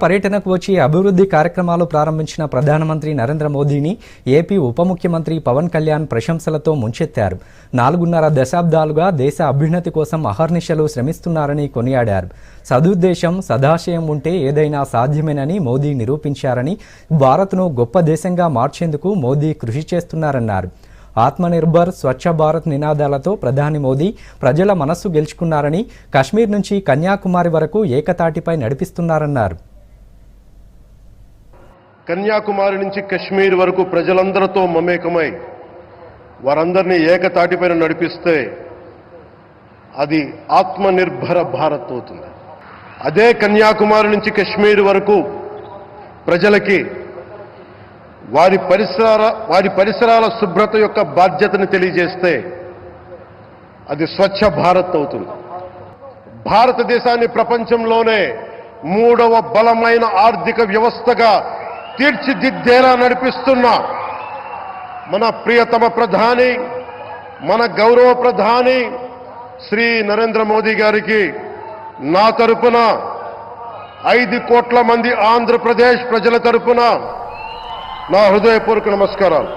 పర్యటనకు వచ్చి అభివృద్ధి కార్యక్రమాలు ప్రారంభించిన ప్రధానమంత్రి నరేంద్ర మోదీని ఏపీ ఉప ముఖ్యమంత్రి పవన్ కళ్యాణ్ ప్రశంసలతో ముంచెత్తారు. 4.5 దశాబ్దాలుగా దేశ అభ్యున్నతి కోసం అహర్నిశలు శ్రమిస్తున్నారని కొనియాడారు. సదుద్దేశం, సదాశయం ఉంటే ఏదైనా సాధ్యమేనని మోదీ నిరూపించారని, భారత్ను గొప్ప దేశంగా మార్చేందుకు మోదీ కృషి చేస్తున్నారన్నారు. ఆత్మనిర్భర్, స్వచ్ఛ భారత్ నినాదాలతో ప్రధాని మోదీ ప్రజల మనస్సు గెలుచుకున్నారని, కశ్మీర్ నుంచి కన్యాకుమారి వరకు ఏకతాటిపై నడిపిస్తున్నారన్నారు. కన్యాకుమారి నుంచి కశ్మీర్ వరకు ప్రజలందరితో మమేకమై వారందరినీ ఏకతాటిపైన నడిపిస్తే అది ఆత్మనిర్భర భారత్ అవుతుంది. అదే కన్యాకుమారి నుంచి కశ్మీర్ వరకు ప్రజలకి వారి పరిసరాల శుభ్రత యొక్క బాధ్యతను తెలియజేస్తే అది స్వచ్ఛ భారత్ అవుతుంది. భారతదేశాన్ని ప్రపంచంలోనే 3వ బలమైన ఆర్థిక వ్యవస్థగా తీర్చిదిద్దేలా నడిపిస్తున్న మన ప్రియతమ ప్రధాని, మన గౌరవ ప్రధాని శ్రీ నరేంద్ర మోదీ గారికి నా తరపున 5 కోట్ల మంది ఆంధ్రప్రదేశ్ ప్రజల తరపున నా హృదయపూర్వక నమస్కారాలు.